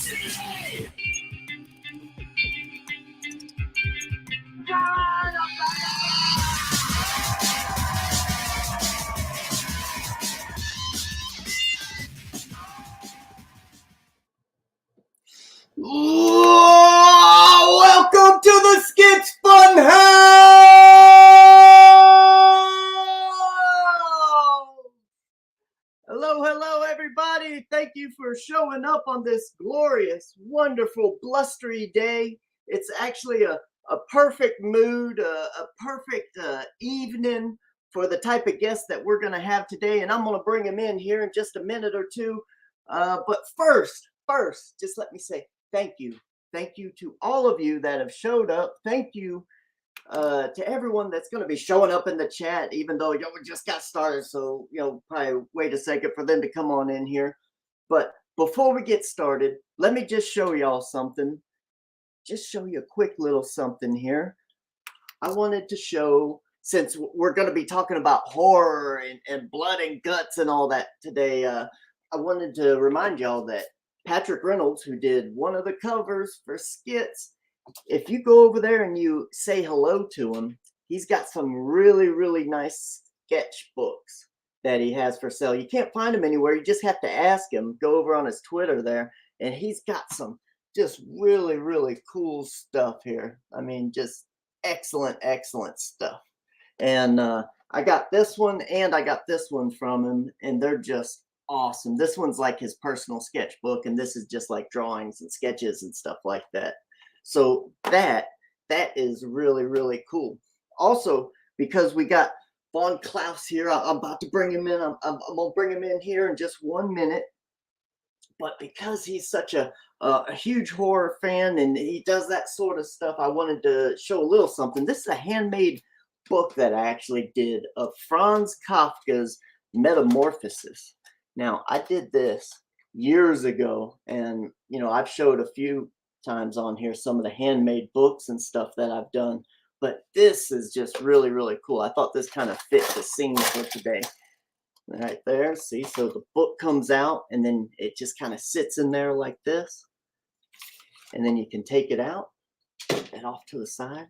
Welcome to the SKITS Fun House! Hello, everybody. Thank you for showing up on this glorious, wonderful, blustery day. It's actually a perfect mood, a perfect evening for the type of guests that we're going to have today. And I'm going to bring them in here in just a minute or two. But first, just let me say thank you. Thank you to all of you that have showed up. Thank you to everyone that's going to be showing up in the chat, even though we just got started. So, probably wait a second for them to come on in here. But before we get started, let me just show y'all something. Just show you a quick little something here. I wanted to show, since we're going to be talking about horror and blood and guts and all that today, I wanted to remind y'all that Patrick Reynolds, who did one of the covers for Skits, if you go over there and you say hello to him, he's got some really, really nice sketchbooks that he has for sale. You can't find them anywhere. You just have to ask him. Go over on his Twitter there, and he's got some just really, really cool stuff here. I mean, just excellent stuff. And I got this one and I got this one from him, and they're just awesome. This one's like his personal sketchbook, and this is just like drawings and sketches and stuff like that. So that is really, really cool. Also, because we got Klaus here, I'm about to bring him in. I'm gonna bring him in here in just 1 minute. But because he's such a huge horror fan and he does that sort of stuff, I wanted to show a little something. This is a handmade book that I actually did of Franz Kafka's Metamorphosis. Now, I did this years ago, and I've showed a few times on here some of the handmade books and stuff that I've done, but this is just really, really cool. I thought this kind of fit the scene for today. Right there, see, so the book comes out and then it just kind of sits in there like this, and then you can take it out and off to the side,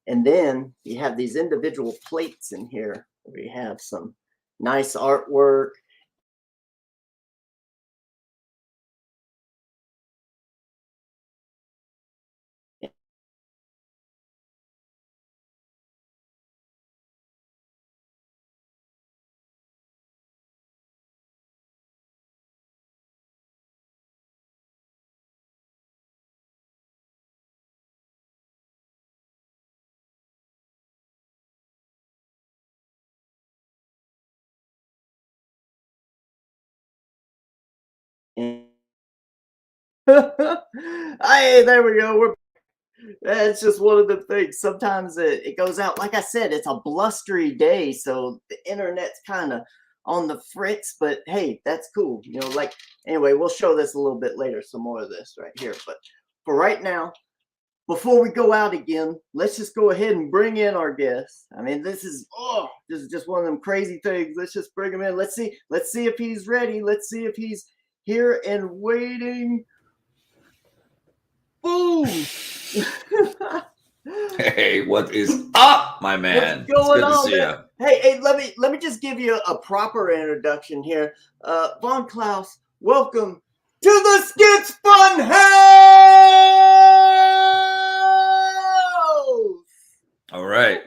and then you have these individual plates in here where you have some nice artwork. Hey, there we go. It's just one of the things. Sometimes it goes out. Like I said, it's a blustery day, so the internet's kind of on the fritz. But hey, that's cool. Anyway, we'll show this a little bit later. Some more of this right here. But for right now, before we go out again, let's just go ahead and bring in our guest. I mean, this is just one of them crazy things. Let's just bring him in. Let's see if he's ready. Let's see if he's here and waiting. Boom. Hey, what is up, my man? What's going on, to see man? Hey, let me just give you a proper introduction here. Klaus, welcome to the SKITS Fun House. All right.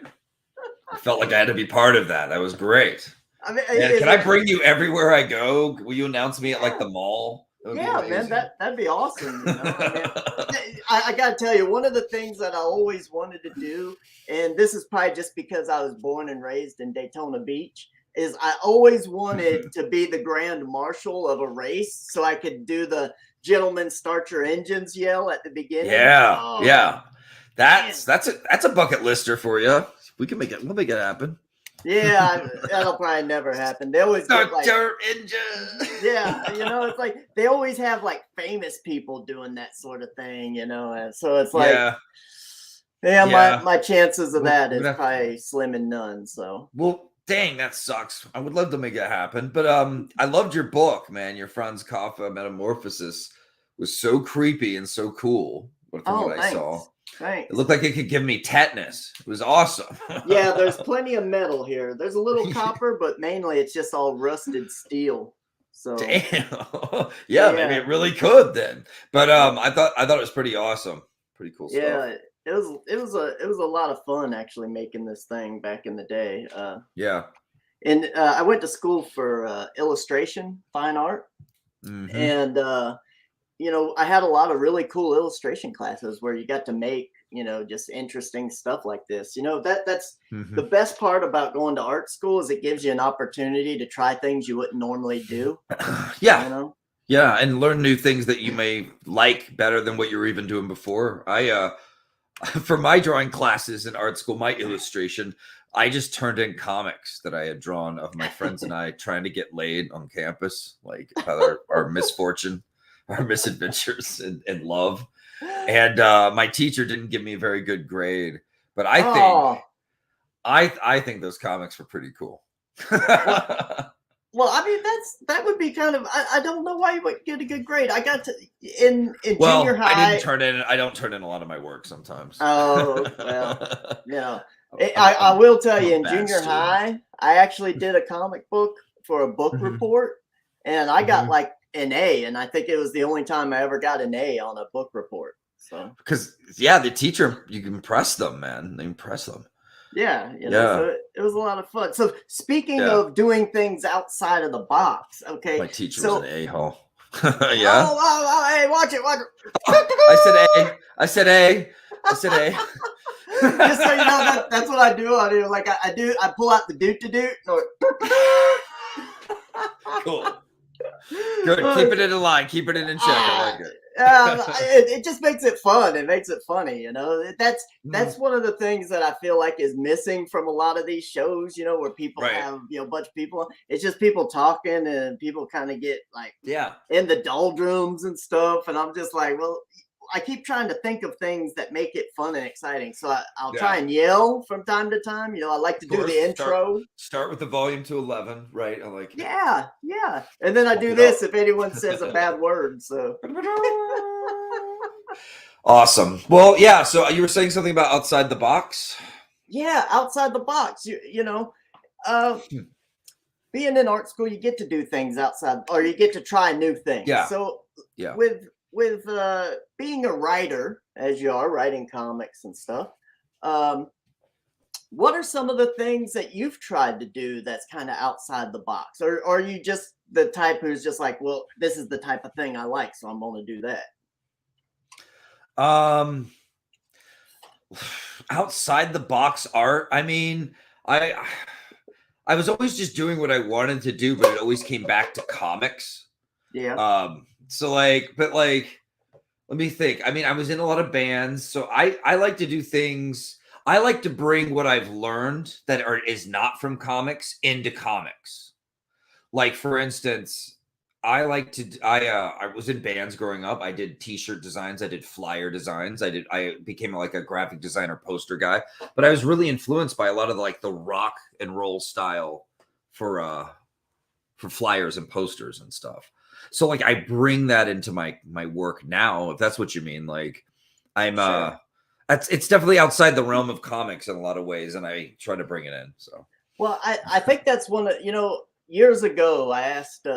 I felt like I had to be part of that. That was great. I mean, can I bring you everywhere I go? Will you announce me at like the mall? Yeah, man, that'd be awesome. I gotta tell you, one of the things that I always wanted to do, and this is probably just because I was born and raised in Daytona Beach, is I always wanted to be the grand marshal of a race, so I could do the "Gentlemen, start your engines" yell at the beginning. Yeah. That's a bucket lister for you. We'll make it happen. Yeah, that'll probably never happen. They always get like, yeah, it's like they always have like famous people doing that sort of thing, and so it's like, my chances of that is probably slim and none. So, well, dang, that sucks. I would love to make it happen, but I loved your book, man. Your Franz Kafka Metamorphosis. was so creepy and so cool from what I saw. Thanks. It looked like it could give me tetanus. It was awesome. Yeah, there's plenty of metal here. There's a little copper, but mainly it's just all rusted steel. So damn. Yeah, maybe it really could then. But I thought it was pretty awesome. Pretty cool stuff. Yeah, it was a lot of fun actually making this thing back in the day. Yeah. And I went to school for illustration, fine art. Mm-hmm. And you know, I had a lot of really cool illustration classes where you got to make, you know, just interesting stuff like this. You know, that's the best part about going to art school is it gives you an opportunity to try things you wouldn't normally do. Yeah. You know? Yeah, and learn new things that you may like better than what you were even doing before. I for my drawing classes in art school, my illustration, I just turned in comics that I had drawn of my friends and I trying to get laid on campus, like our misfortune, our misadventures in love. And my teacher didn't give me a very good grade, but I think those comics were pretty cool. Well, I mean, that would be kind of, I don't know why you would get a good grade. I got to in junior high. I don't turn in a lot of my work sometimes. Oh, well, yeah. I will tell you, in junior high, I actually did a comic book for a book report, and I got like an A, and I think it was the only time I ever got an A on a book report. So, because the teacher, you can impress them, man. They impress them. Yeah, you know, so it was a lot of fun. So speaking of doing things outside of the box, okay. My teacher was an a-hole. Yeah. Oh, hey, watch it. I said A. Just so you know, that's what I do. I pull out the doot. Cool. Good. Keep it in line. Keep it in check. I like it. It just makes it fun. It makes it funny, you know. That's one of the things that I feel like is missing from a lot of these shows, you know, where people have, you know, a bunch of people. It's just people talking and people kind of get like in the doldrums and stuff. And I'm just like, well, I keep trying to think of things that make it fun and exciting. So I'll try and yell from time to time. You know, I like to do the intro. Start with the volume to 11, right? I like it. Yeah. And then I do this if anyone says a bad word. So awesome. Well, yeah. So you were saying something about outside the box? Yeah, outside the box. You know, being in art school, you get to do things outside, or you get to try new things. Yeah. So with being a writer, as you are writing comics and stuff, what are some of the things that you've tried to do that's kind of outside the box, or are you just the type who's just like, well, this is the type of thing I like, so I'm going to do that? Outside the box art, I mean, I was always just doing what I wanted to do, but it always came back to comics. Yeah. So let me think. I mean, I was in a lot of bands, so I like to do things. I like to bring what I've learned that is not from comics into comics. Like, for instance, I was in bands growing up. I did t-shirt designs. I did flyer designs. I became like a graphic designer, poster guy, but I was really influenced by a lot of like the rock and roll style for flyers and posters and stuff. So like I bring that into my work now, if that's what you mean. Like it's definitely outside the realm of comics in a lot of ways, and I try to bring it in. So well, I think that's one of, you know, years ago I asked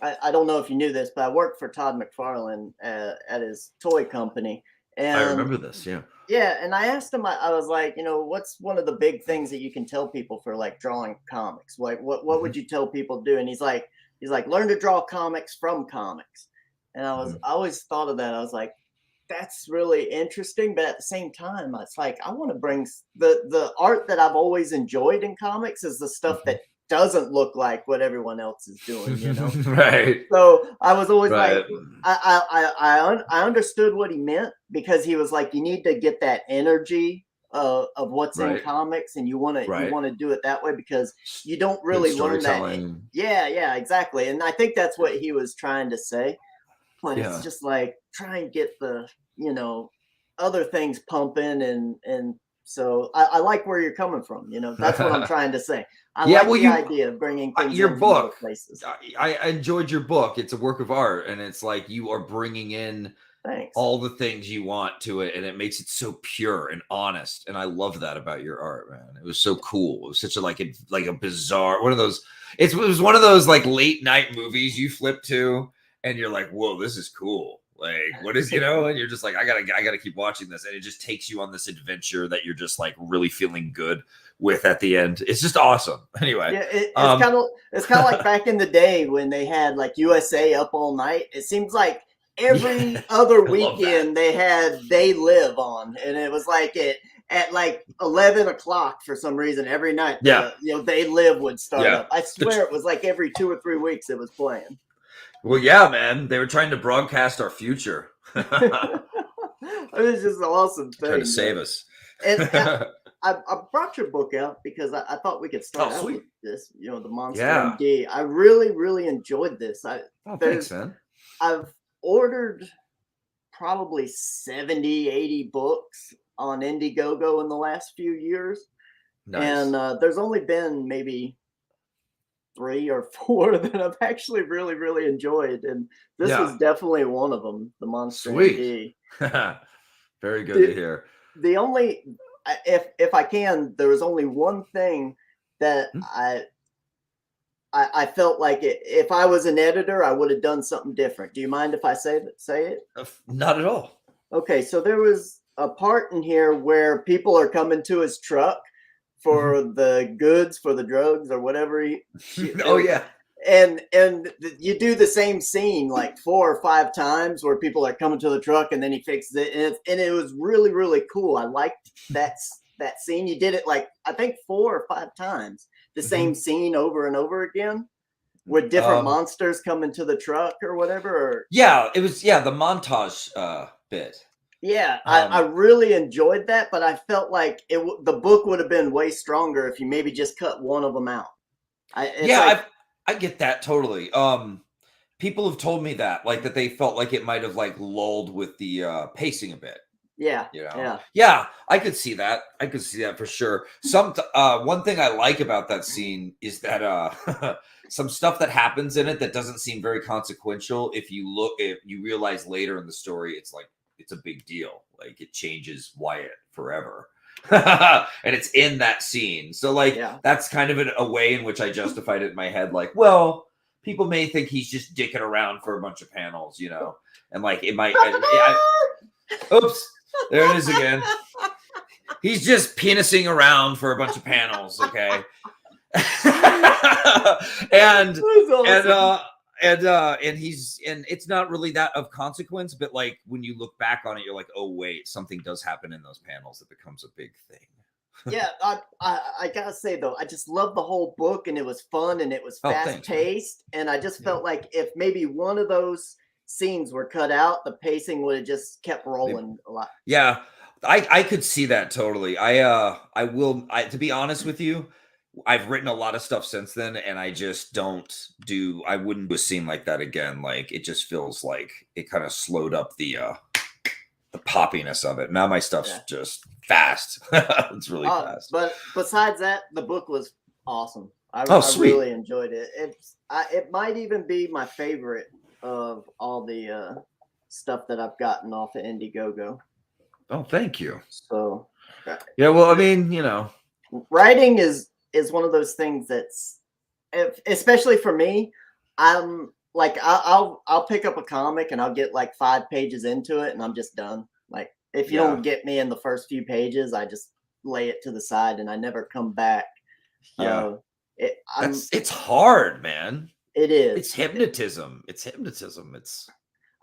I don't know if you knew this, but I worked for Todd McFarlane at his toy company. And I remember this, yeah. Yeah, and I asked him, I was like, you know, what's one of the big things that you can tell people for like drawing comics? Like what would you tell people to do? And he's like, learn to draw comics from comics. And I always thought of that. I was like, that's really interesting. But at the same time, it's like, I want to bring the art that I've always enjoyed in comics is the stuff that doesn't look like what everyone else is doing, you know? Right. So I was always like, I understood what he meant, because he was like, you need to get that energy of what's in comics, and you want to do it that way, because you don't really learn that. Yeah, exactly. And I think that's what he was trying to say. But it's just like, try and get the, you know, other things pumping and So I like where you're coming from. You know, that's what I'm trying to say. I Yeah, like well, the idea of bringing things your in from other book. places. I enjoyed your book. It's a work of art, and it's like you are bringing in Thanks. all the things you want to it, and it makes it so pure and honest. And I love that about your art, man. It was so cool. It was such a like a bizarre one of those. It was one of those like late night movies you flip to, and you're like, whoa, this is cool. Like, what is, you know, and you're just like, I gotta keep watching this, and it just takes you on this adventure that you're just like really feeling good with at the end. It's just awesome. Anyway, yeah, it's kind of like back in the day when they had like USA Up All Night. It seems like every other weekend they had They Live on, and it was like at like 11 o'clock for some reason every night. Yeah, you know, They Live would start up. I swear it was like every 2 or 3 weeks it was playing. Well, yeah, man, they were trying to broadcast our future. It was just an awesome thing. Trying to save us. And I brought your book out because I thought we could start out with this. You know, the Monster MD. I really, really enjoyed this. Thanks, man. I've ordered probably 70, 80 books on Indiegogo in the last few years. Nice. And there's only been maybe 3 or 4 that I've actually really, really enjoyed. And this was definitely one of them, the Monster MD. Very good to hear. The only, if I can, there was only one thing that I felt like if I was an editor, I would have done something different. Do you mind if I say it? Not at all. Okay, so there was a part in here where people are coming to his truck for the goods, for the drugs or whatever. And you do the same scene like 4 or 5 times where people are coming to the truck and then he fixes it, and it was really, really cool. I liked that scene. You did it like I think 4 or 5 times, the same scene over and over again with different monsters coming to the truck or whatever. It was the montage bit. Yeah, I really enjoyed that, but I felt like the book would have been way stronger if you maybe just cut one of them out. I get that totally. People have told me that, like that they felt like it might have like lulled with the pacing a bit. Yeah, you know? Yeah. I could see that. I could see that for sure. One thing I like about that scene is that some stuff that happens in it that doesn't seem very consequential. If you realize later in the story, it's like it's a big deal. Like it changes Wyatt forever. And it's in that scene. So like that's kind of a way in which I justified it in my head. Like, well, people may think he's just dicking around for a bunch of panels, you know, and like it might. Oops, there it is again. He's just penising around for a bunch of panels, okay. and it's not really that of consequence, but like when you look back on it, you're like, oh wait, something does happen in those panels that becomes a big thing. Yeah, I gotta say though, I just love the whole book, and it was fun and it was fast paced, and I just felt like if maybe one of those scenes were cut out, the pacing would have just kept rolling a lot. Yeah, I could see that totally. To be honest with you, I've written a lot of stuff since then, and I just I wouldn't do a scene like that again. Like it just feels like it kind of slowed up the poppiness of it. Now my stuff's just fast. It's really fast. But besides that, the book was awesome. I really enjoyed it. It might even be my favorite of all the stuff that I've gotten off of Indiegogo. Oh, thank you. So yeah, well, I mean, you know, writing is one of those things that's, especially for me, I'm like I'll pick up a comic and I'll get like 5 pages into it and I'm just done. Like if you don't get me in the first few pages, I just lay it to the side and I never come back. Yeah, it's hard, man. It is. It's hypnotism.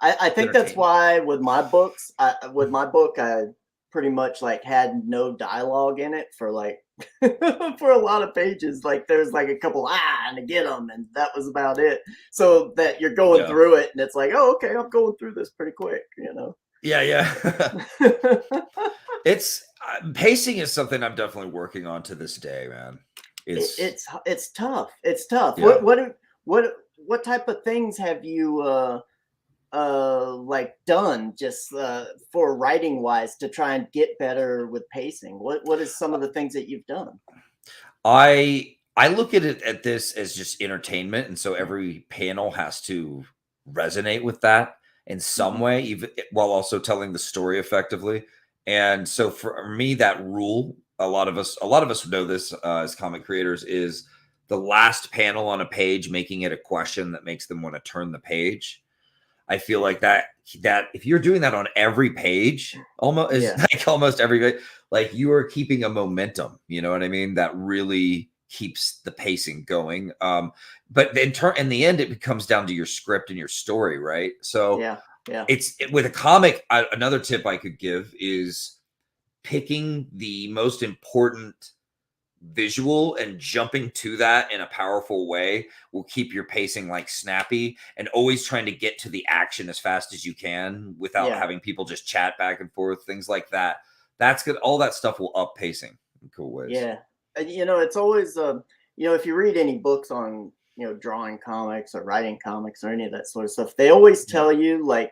I think that's why with my books, I pretty much like had no dialogue in it for like for a lot of pages. Like there's like a couple and to get them, and that was about it. So that you're going through it, and it's like, oh, okay, I'm going through this pretty quick, you know. Yeah. It's pacing is something I'm definitely working on to this day, man. It's tough. It's tough. Yeah. What type of things have you like done just for writing wise to try and get better with pacing? What is some of the things that you've done? I look at this as just entertainment, and so every panel has to resonate with that in some way, even while also telling the story effectively. And so for me, that rule, a lot of us know this as comic creators, is the last panel on a page making it a question that makes them want to turn the page. I feel like that if you're doing that on every page, almost is like almost every page, like you are keeping a momentum. You know what I mean? That really keeps the pacing going. But in the end, it comes down to your script and your story, right? So it's with a comic. Another tip I could give is picking the most important visual and jumping to that in a powerful way will keep your pacing like snappy, and always trying to get to the action as fast as you can without having people just chat back and forth, things like that. That's good. All that stuff will up pacing in cool ways. Yeah. You know, it's always, you know, if you read any books on, you know, drawing comics or writing comics or any of that sort of stuff, they always tell you like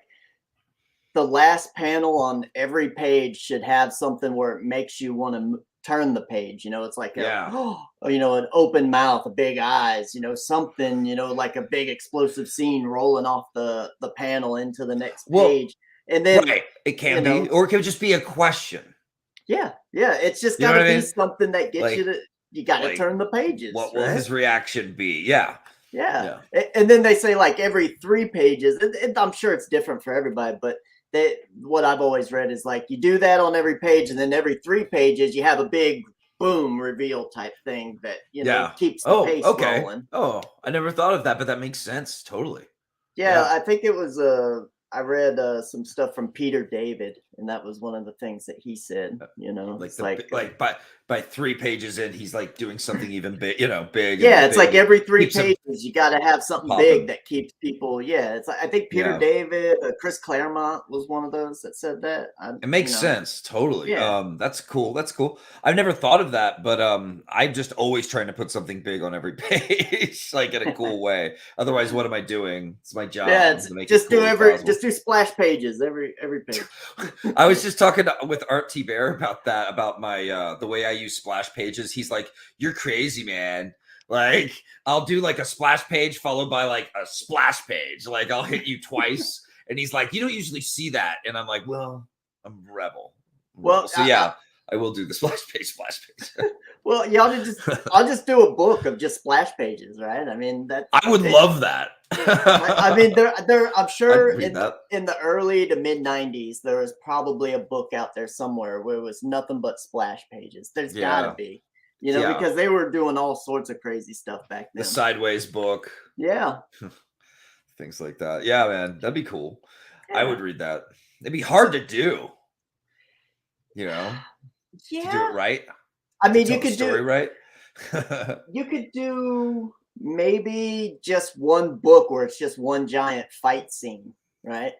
the last panel on every page should have something where it makes you want to turn the page. You know, it's like you know, an open mouth, a big eyes, you know, something, you know, like a big explosive scene rolling off the panel into the next page. And then it can be, or it can just be a question. Yeah, it's just got to be something that gets you to, you got to turn the pages. What will his reaction be? Yeah. And then they say like every 3 pages, and I'm sure it's different for everybody, but what I've always read is like you do that on every page, and then every 3 pages you have a big boom reveal type thing that, you know, keeps the pace rolling. Oh, I never thought of that, but that makes sense. Totally. I think it was I read some stuff from Peter David, and that was one of the things that he said. You know, like by 3 pages in, he's like doing something even big. You know, big. Yeah, it's like every 3 pages, you got to have something big that keeps people. Yeah, it's like, I think Peter David, Chris Claremont was one of those that said that. It makes sense, totally. That's cool. That's cool. I've never thought of that, but I'm just always trying to put something big on every page, like in a cool way. Otherwise, what am I doing? It's my job. Yeah, just do splash pages every page. I was just talking with Art T. Bear about that, about my the way I use splash pages. He's like, "You're crazy, man." Like, I'll do like a splash page followed by like a splash page. Like, I'll hit you twice. And he's like, "You don't usually see that." And I'm like, "Well, I'm rebel." Well, so I will do the splash page. Well, I'll just do a book of just splash pages, right? I mean, I would love that. I mean, I'm sure in the early to mid 90s, there was probably a book out there somewhere where it was nothing but splash pages. There's gotta be, you know, because they were doing all sorts of crazy stuff back then. The Sideways book. Yeah. Things like that. Yeah, man, that'd be cool. Yeah. I would read that. It'd be hard to do, you know, to do it right. I mean, you could do right. You could do maybe just one book where it's just one giant fight scene, right?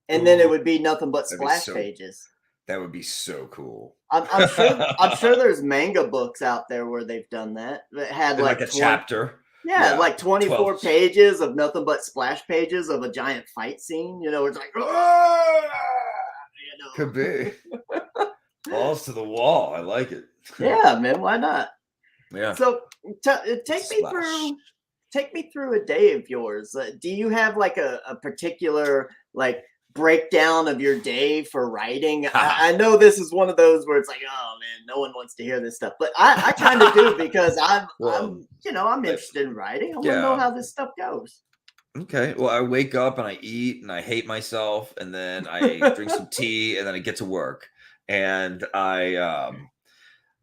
And then it would be nothing but splash pages. That would be so cool. I'm sure there's manga books out there where they've done that. That had like a chapter. Yeah, like 24 12. Pages of nothing but splash pages of a giant fight scene. You know, it's like, you know. Could be. Balls to the wall. I like it. Yeah, man. Why not? Yeah. So take me through a day of yours. Do you have like a particular like breakdown of your day for writing? I know this is one of those where it's like, oh man, no one wants to hear this stuff, but I kind of do because I'm interested in writing. I want to know how this stuff goes. Okay. Well, I wake up and I eat and I hate myself, and then I drink some tea, and then I get to work, and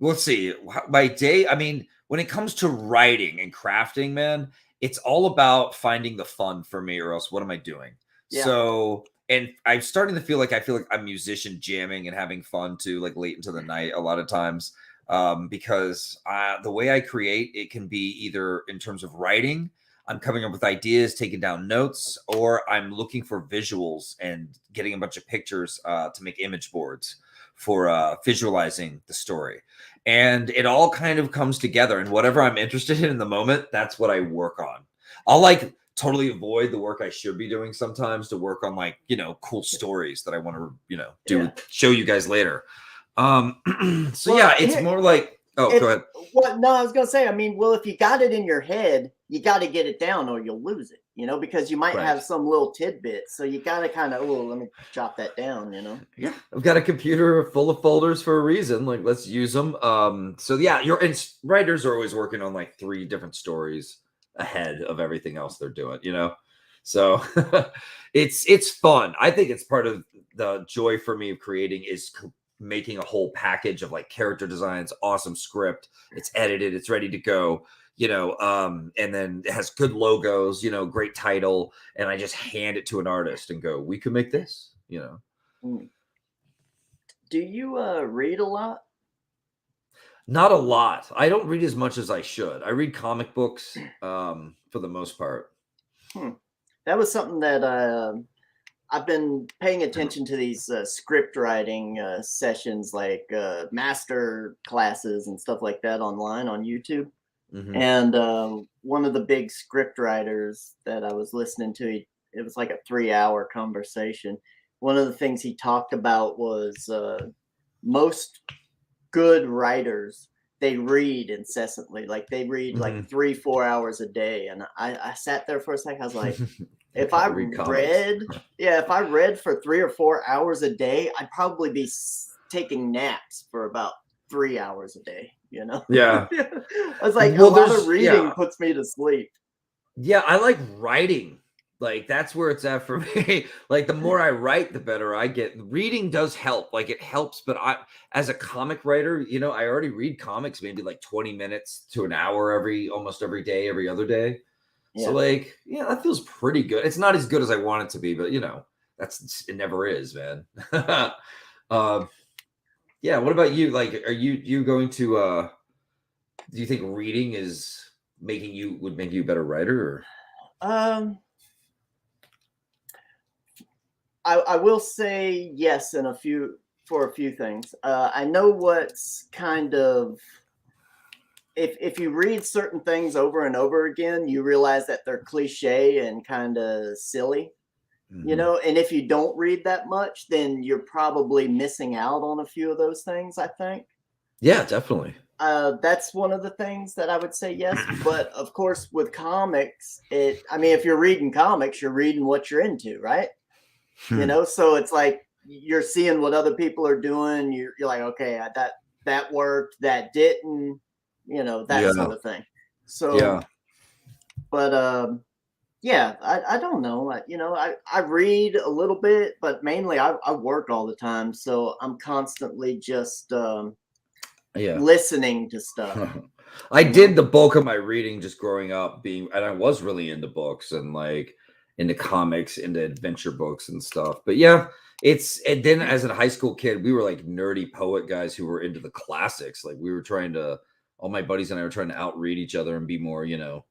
let's see, my day. I mean, when it comes to writing and crafting, man, it's all about finding the fun for me, or else what am I doing? Yeah. So, and I'm starting to feel like I'm musician jamming and having fun too, like late into the night a lot of times, because the way I create, it can be either in terms of writing, I'm coming up with ideas, taking down notes, or I'm looking for visuals and getting a bunch of pictures to make image boards for visualizing the story. And it all kind of comes together, and whatever I'm interested in the moment, that's what I work on. I'll like totally avoid the work I should be doing sometimes to work on like, you know, cool stories that I want to, you know, show you guys later. So Well, it's more like, go ahead. Well, no, I was gonna say, I mean, well, if you got it in your head, you got to get it down or you'll lose it, you know, because you might have some little tidbit. So you got to kind of, let me jot that down, you know? Yeah. I've got a computer full of folders for a reason. Like, let's use them. So yeah, writers are always working on like 3 different stories ahead of everything else they're doing, you know? So it's fun. I think it's part of the joy for me of creating is making a whole package of like character designs, awesome script. It's edited, it's ready to go, you know, and then it has good logos, you know, great title. And I just hand it to an artist and go, we could make this, you know. Do you read a lot? Not a lot. I don't read as much as I should. I read comic books for the most part. That was something that I've been paying attention to, these script writing sessions, like master classes and stuff like that online on YouTube. And one of the big script writers that I was listening to, it was like a 3-hour conversation. One of the things he talked about was most good writers, they read incessantly. Like they read like 3-4 hours a day. And I sat there for a second. I was like, if I read for 3 or 4 hours a day, I'd probably be taking naps for about 3 hours a day, you know? Yeah. I was like, a lot of reading puts me to sleep. Yeah, I like writing. Like that's where it's at for me. Like the more I write, the better I get. Reading does help. Like it helps, but as a comic writer, you know, I already read comics maybe like 20 minutes to an hour almost every day, every other day. Yeah. So like, yeah, that feels pretty good. It's not as good as I want it to be, but you know, it never is, man. Yeah. What about you? Like, are you going to, do you think reading would make you a better writer? Or? I will say yes for a few things. I know what's kind of, if you read certain things over and over again, you realize that they're cliche and kind of silly, you know, and if you don't read that much, then you're probably missing out on a few of those things, I think. Yeah, definitely. That's one of the things that I would say yes. But of course, with comics, I mean, if you're reading comics, you're reading what you're into, right? You know, so it's like you're seeing what other people are doing. You're like, okay, that worked, that didn't, you know, that sort of thing. So, yeah. But yeah, I don't know. You know, I read a little bit, but mainly I work all the time, so I'm constantly just listening to stuff. I did the bulk of my reading just growing up, and I was really into books and like into comics, into adventure books and stuff. But yeah, and then as a high school kid, we were like nerdy poet guys who were into the classics. Like we were all my buddies and I were trying to outread each other and be more, you know,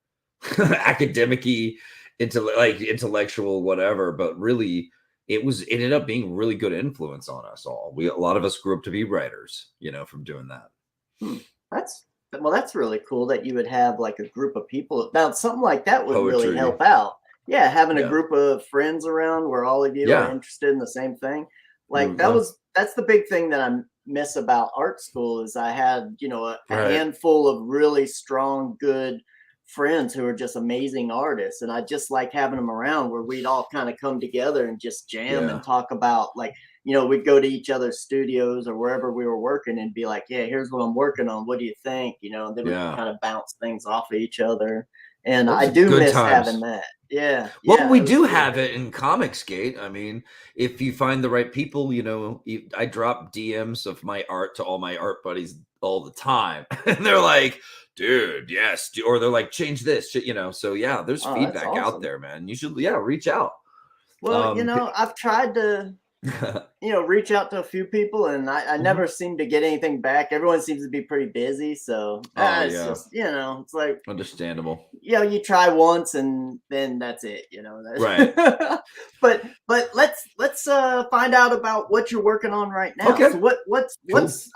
academic-y, intellectual, whatever. But really, it ended up being really good influence on us all. A lot of us grew up to be writers, you know, from doing that. That's really cool that you would have like a group of people. Now, something like that would really help out. Yeah, having a group of friends around where all of you are interested in the same thing. Like that's the big thing that I miss about art school is I had, you know, a handful of really strong, good friends who are just amazing artists. And I just like having them around where we'd all kind of come together and just jam and talk about, like, you know, we'd go to each other's studios or wherever we were working and be like, yeah, here's what I'm working on. What do you think? You know, and then we kind of bounce things off of each other. And I do miss having that. Yeah. Well, we do have it in Comicsgate. I mean, if you find the right people, you know, I drop DMs of my art to all my art buddies all the time. And they're like, dude, yes. Or they're like, change this, you know. So yeah, there's feedback out there, man. You should, reach out. Well, you know, I've tried to, you know, reach out to a few people and I never seem to get anything back. Everyone seems to be pretty busy. So it's just, you know, it's like understandable. You know, you try once and then that's it, you know. Right. but let's find out about what you're working on right now. Okay. So what's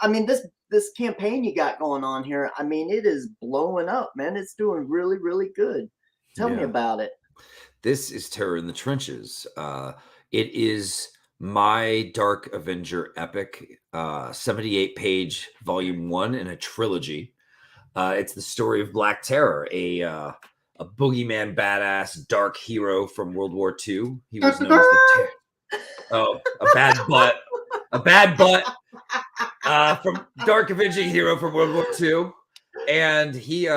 I mean, this campaign you got going on here, I mean, it is blowing up, man. It's doing really, really good. Tell me about it. This is Terror in the Trenches. It is my Dark Avenger epic, 78-page volume 1 in a trilogy. It's the story of Black Terror, a boogeyman badass dark hero from World War II. He was known as the a bad butt from Dark Avenging hero from World War II, and he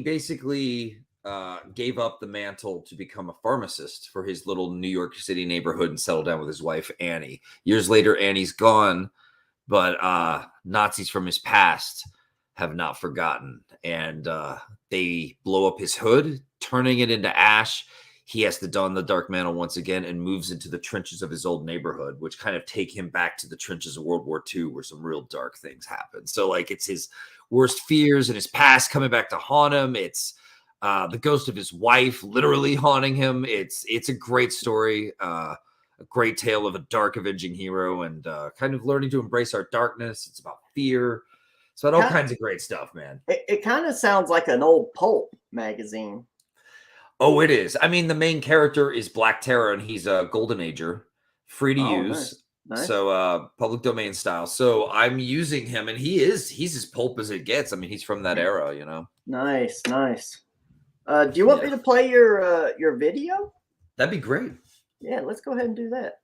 basically gave up the mantle to become a pharmacist for his little New York City neighborhood and settle down with his wife Annie. Years later, Annie's gone, but Nazis from his past have not forgotten, and they blow up his hood, turning it into ash. He has to don the dark mantle once again and moves into the trenches of his old neighborhood, which kind of take him back to the trenches of World War II, where some real dark things happen. So, like, it's his worst fears and his past coming back to haunt him. It's the ghost of his wife literally haunting him. It's a great story, a great tale of a dark avenging hero and kind of learning to embrace our darkness. It's about fear. It's about all kinds of great stuff, man. It kind of sounds like an old pulp magazine. Oh, it is. I mean, the main character is Black Terror, and he's a Golden Ager, free to use. Nice. So public domain style. So I'm using him, and he's as pulp as it gets. I mean, he's from that era, you know. Nice. Do you want me to play your video? That'd be great. Yeah, let's go ahead and do that.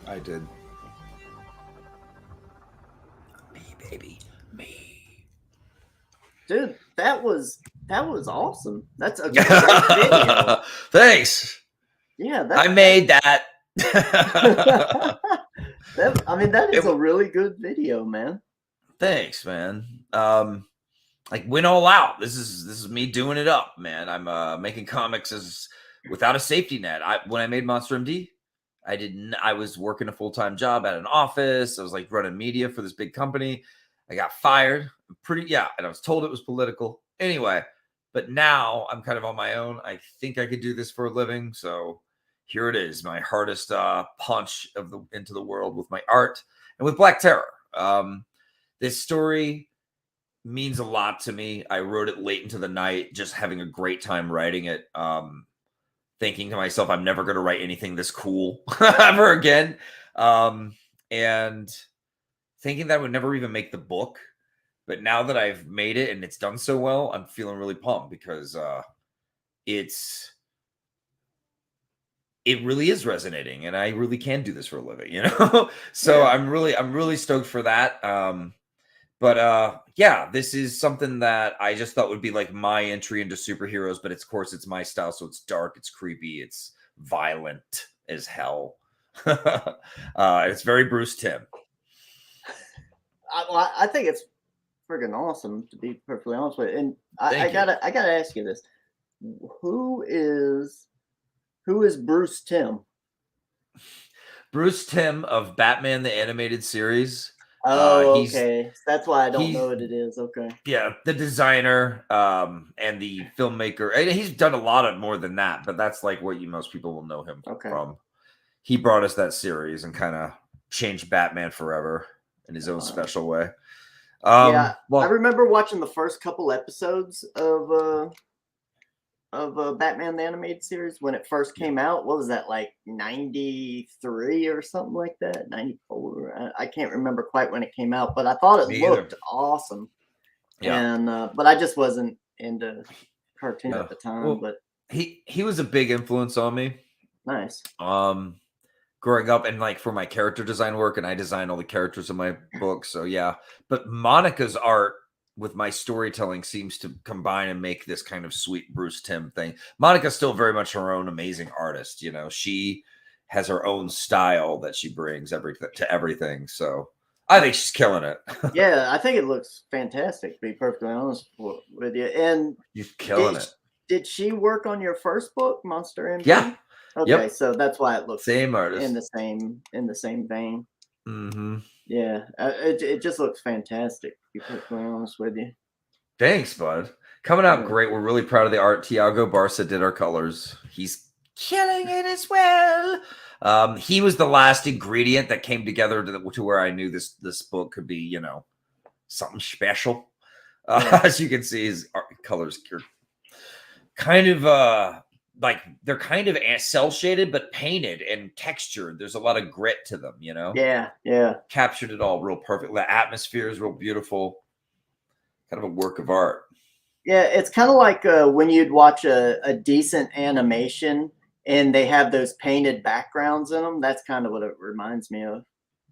I did. Me, baby, me. Dude, that was awesome. That's a great video. Thanks. Yeah, I made that. That is a really good video, man. Thanks, man. Like, went all out. This is me doing it up, man. I'm making comics as without a safety net. When I made Monster MD, I was working a full-time job at an office. I was like running media for this big company. I got fired. And I was told it was political. Anyway, but now I'm kind of on my own. I think I could do this for a living. So here it is, my hardest punch into the world with my art and with Black Terror. This story means a lot to me. I wrote it late into the night, just having a great time writing it. Thinking to myself, I'm never going to write anything this cool ever again. And thinking that I would never even make the book. But now that I've made it and it's done so well, I'm feeling really pumped because it really is resonating and I really can do this for a living, you know? So yeah. I'm really stoked for that. But this is something that I just thought would be like my entry into superheroes, but of course it's my style. So it's dark, it's creepy, it's violent as hell. It's very Bruce Timm. I think it's friggin' awesome, to be perfectly honest with you. And I gotta ask you this: who is Bruce Timm? Bruce Timm of Batman the Animated Series. Oh, okay. That's why I don't know what it is. Okay. Yeah, the designer and the filmmaker. And he's done a lot of more than that, but that's like what most people will know him from. He brought us that series and kind of changed Batman forever in his own special way. I remember watching the first couple episodes of Batman the Animated Series when it first came out. What was that, like 93 or something like that? 94. I can't remember quite when it came out, but I thought it Me either. looked awesome. Yeah. And but I just wasn't into cartoon Yeah. at the time. Well, but he was a big influence on me. nice. Growing up, and like for my character design work, and I design all the characters in my books. So yeah. But Monica's art with my storytelling seems to combine and make this kind of sweet Bruce Timm thing. Monica's still very much her own amazing artist. You know, she has her own style that she brings to everything. So I think she's killing it. Yeah, I think it looks fantastic, to be perfectly honest with you. And You're killing it. did she work on your first book, Monster MD? Yeah. Okay, Yep. so that's why it looks Same artist. in the same vein. Mm-hmm. Yeah, it just looks fantastic, to be perfectly honest with you. Thanks, bud. Coming out Yeah. great. We're really proud of the art. Tiago Barca did our colors. He's killing it as well. He was the last ingredient that came together to where I knew this book could be, you know, something special. Yeah. As you can see, his art colors are kind of like they're kind of cell shaded but painted and textured. There's a lot of grit to them, you know. Yeah. Captured it all real perfect. The atmosphere is real beautiful. Kind of a work of art. Yeah, it's kind of like when you'd watch a decent animation and they have those painted backgrounds in them. That's kind of what it reminds me of.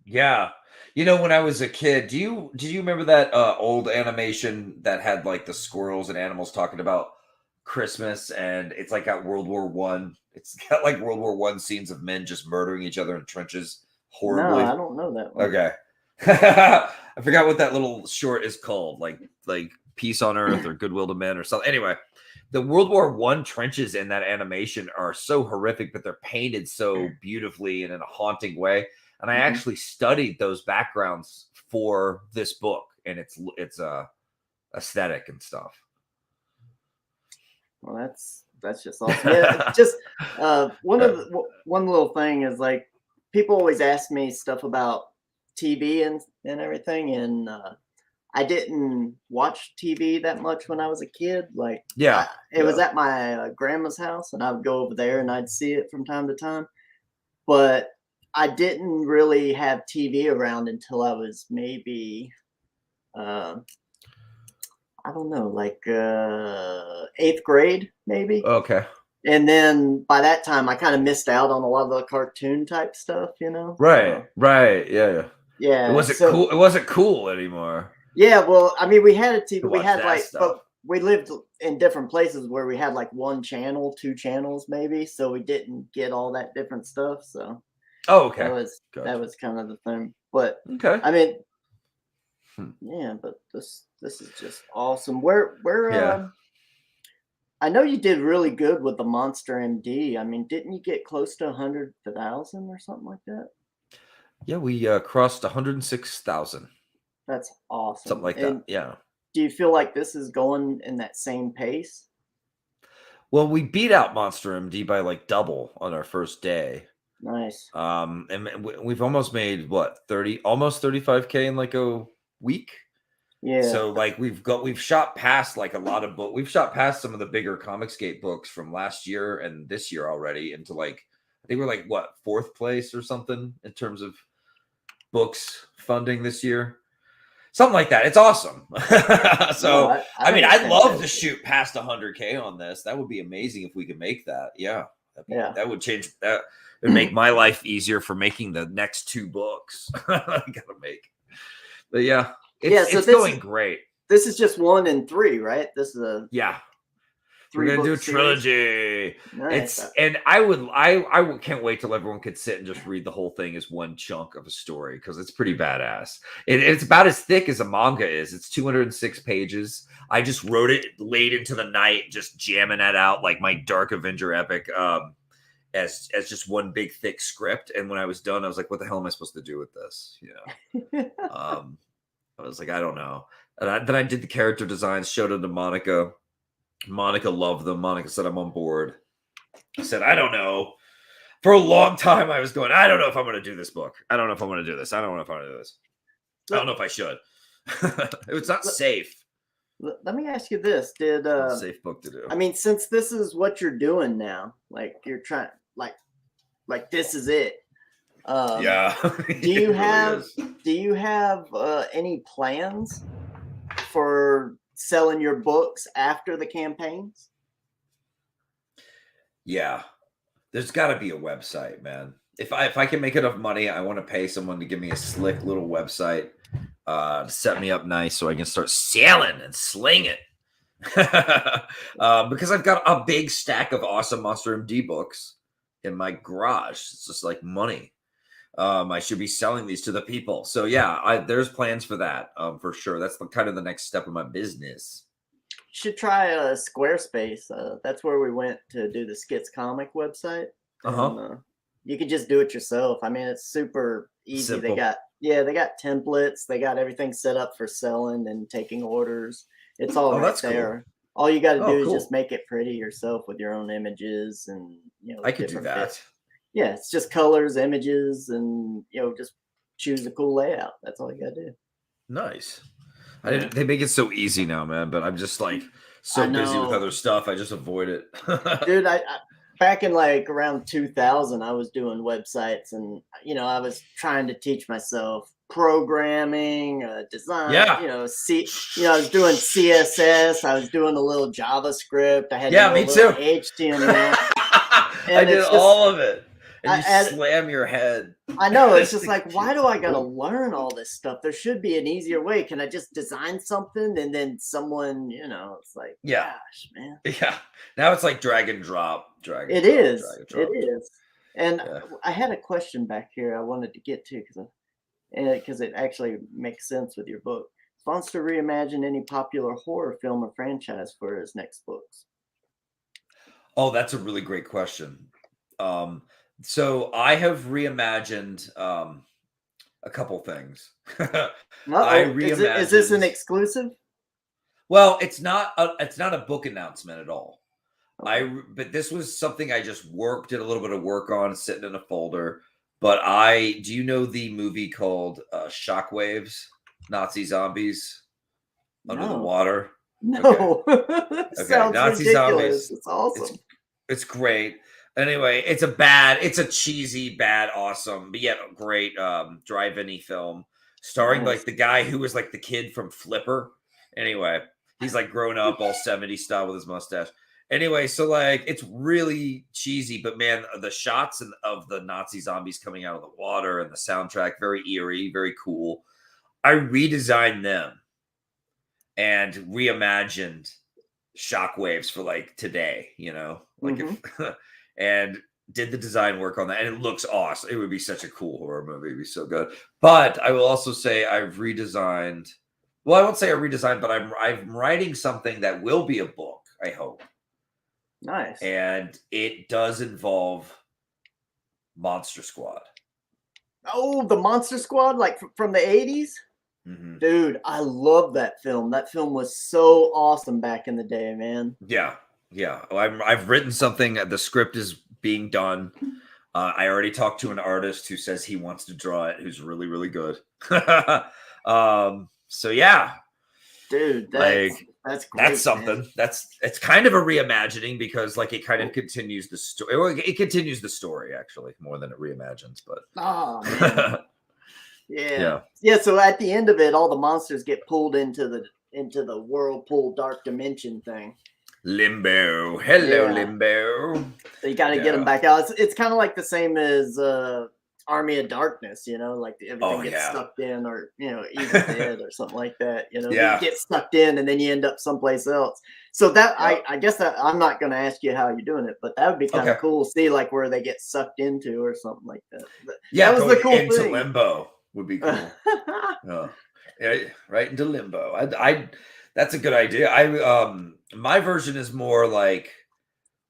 Yeah. You know, when I was a kid, did you remember that old animation that had like the squirrels and animals talking about Christmas, and it's like got World War One. It's got like World War One scenes of men just murdering each other in trenches horribly. No, I don't know that one. Okay. I forgot what that little short is called, like Peace on Earth or Goodwill to Men or something. Anyway, the World War One trenches in that animation are so horrific, but they're painted so beautifully and in a haunting way. And I actually studied those backgrounds for this book, and it's aesthetic and stuff. Well, that's just awesome. Yeah, just one little thing is like people always ask me stuff about TV and everything, and I didn't watch TV that much when I was a kid. Like, it was at my grandma's house, and I would go over there and I'd see it from time to time. But I didn't really have TV around until I was maybe, I don't know, like 8th grade, maybe. Okay. And then by that time, I kind of missed out on a lot of the cartoon type stuff, you know? Right. Yeah. Yeah. It wasn't cool. It wasn't cool anymore. Yeah. Well, I mean, we had a TV. We had stuff. but we lived in different places where we had like one channel, 2 channels, maybe. So we didn't get all that different stuff. So. Oh, okay. That was kind of the thing. But okay. I mean, yeah. But this is just awesome. Where yeah. I know you did really good with the Monster MD. I mean, didn't you get close to 100,000 or something like that? Yeah, we crossed 106,000. That's awesome. Something like that. Yeah. Do you feel like this is going in that same pace? Well, we beat out Monster MD by like double on our first day. Nice. And we've almost made what, almost 35K in like a week. Yeah. So like we've shot past like a lot of books. We've shot past some of the bigger Comicsgate books from last year and this year already into like, I think we're like what, 4th place or something in terms of books funding this year. Something like that. It's awesome. So no, I mean, I'd love to shoot past 100K on this. That would be amazing if we could make that. Yeah. That would change that. It would make my life easier for making the next 2 books I gotta make. But yeah. It's going great. This is just 1 and 3, right? This is a We're gonna do a trilogy. Nice. And I can't wait till everyone could sit and just read the whole thing as one chunk of a story because it's pretty badass. It's about as thick as a manga is. It's 206 pages. I just wrote it late into the night, just jamming that out like my Dark Avenger epic. As just one big thick script. And when I was done, I was like, what the hell am I supposed to do with this? You know. I was like, I don't know. And then I did the character designs, showed them to Monica. Monica loved them. Monica said, I'm on board. I said, I don't know. For a long time, I was going, I don't know if I'm going to do this book. I don't know if I'm going to do this. I don't know if I'm going to do this. I don't know if I should. It's not safe. Let me ask you this: Did Safe book to do. I mean, since this is what you're doing now, like you're trying, like this is it. Yeah. Do you It really have is. do you have any plans for selling your books after the campaigns? Yeah. There's got to be a website, man. If I can make enough money, I want to pay someone to give me a slick little website to set me up nice so I can start selling and slinging. Because I've got a big stack of awesome Monster MD books in my garage. It's just like money. I should be selling these to the people. So yeah, there's plans for that for sure. That's kind of the next step of my business. You should try Squarespace. That's where we went to do the Skits comic website. And, you can just do it yourself. I mean, it's super easy. Simple. They got templates. They got everything set up for selling and taking orders. It's all right there. Cool. All you got to do is just make it pretty yourself with your own images and I could do that. Bits. Yeah, it's just colors, images, and just choose a cool layout. That's all you got to do. Nice. They make it so easy now, man. But I'm just like so busy with other stuff. I just avoid it. Dude, I back in like around 2000, I was doing websites, and I was trying to teach myself programming, design. Yeah. I was doing CSS. I was doing a little JavaScript. I had me too. HTML. I did all of it. And you slam your head. I know. It's just like, why do I got to learn all this stuff? There should be an easier way. Can I just design something and then someone, it's like, gosh, man. Yeah. Now it's like drag and drop. It is. And I had a question back here I wanted to get to because it actually makes sense with your book. Wants to reimagine any popular horror film or franchise for his next books? Oh, that's a really great question. So I have reimagined a couple things. I reimagined. Is this an exclusive? Well, it's not a book announcement at all. Okay. But this was something I just did a little bit of work on, sitting in a folder. But do you know the movie called Shockwaves, Nazi Zombies Under the Water? No. Okay. Sounds Nazi ridiculous. Zombies. It's awesome. It's great. Anyway, it's a cheesy, bad, awesome, but yet great drive-in-y film starring like the guy who was like the kid from Flipper. Anyway, he's like grown up all 70s style with his mustache. Anyway, so like it's really cheesy, but man, the shots of the Nazi zombies coming out of the water and the soundtrack, very eerie, very cool. I redesigned them and reimagined Shockwaves for like today, like and did the design work on that, and it looks awesome. It would be such a cool horror movie. It'd be so good. But I will also say I've redesigned. Well, I won't say I redesigned, but I'm writing something that will be a book, I hope. Nice. And it does involve Monster Squad. Oh, the Monster Squad, like from the 80s? Mm-hmm. Dude, I love that film. That film was so awesome back in the day, man. Yeah. I've written something. The script is being done. I already talked to an artist who says he wants to draw it, who's really, really good. So yeah, dude, that's great. That's something. Man. It's kind of a reimagining because like it kind of continues the story. Well, it continues the story actually more than it reimagines. But man. Yeah. So at the end of it, all the monsters get pulled into the whirlpool dark dimension thing. Limbo. Hello, Limbo. So you got to get them back out. It's kind of like the same as Army of Darkness, like everything gets sucked in, or Evil Dead or something like that. You get sucked in and then you end up someplace else. So that I guess that I'm not going to ask you how you're doing it, but that would be kind of cool to see like where they get sucked into or something like that. But that was the cool into thing. Limbo would be cool. Right into Limbo. I that's a good idea. My version is more like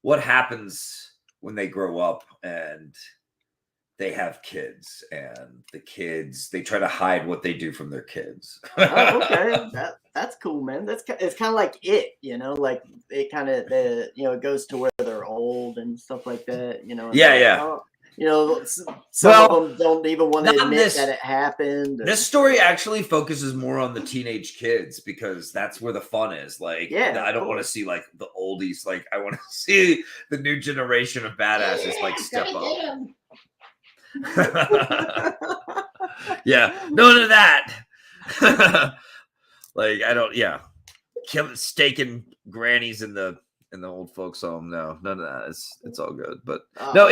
what happens when they grow up and they have kids, and the kids, they try to hide what they do from their kids. Oh, okay. That's cool, man. It's kind of like it, like it kind of, it goes to where they're old and stuff like that, Yeah. Oh, You know, some Well, of them don't even want to not admit this- that it happened. This story actually focuses more on the teenage kids because that's where the fun is. Like, Yeah, I of don't want to course. see like the oldies. Like, I want to see the new generation of badasses like step up. Yeah, none of that. Like, I don't. Yeah, staking grannies in the old folks home. No, none of that. It's all good. But no,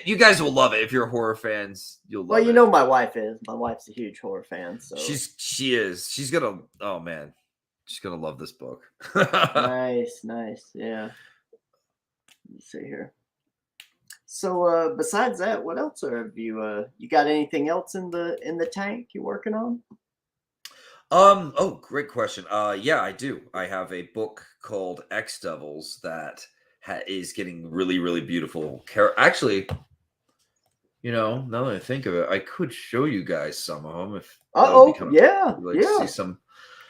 you guys will love it if you're horror fans. You'll love well, you it. know, my wife is. My wife's a huge horror fan. So she's gonna. Oh man, she's gonna love this book. nice. Yeah. Let's see here. So besides that, what else have you you got anything else in the tank you working on? Oh, great question. Yeah, I do. I have a book called X Devils that is getting really, really beautiful. Actually, now that I think of it, I could show you guys some of them if that would be kind of yeah, you'd like to see some.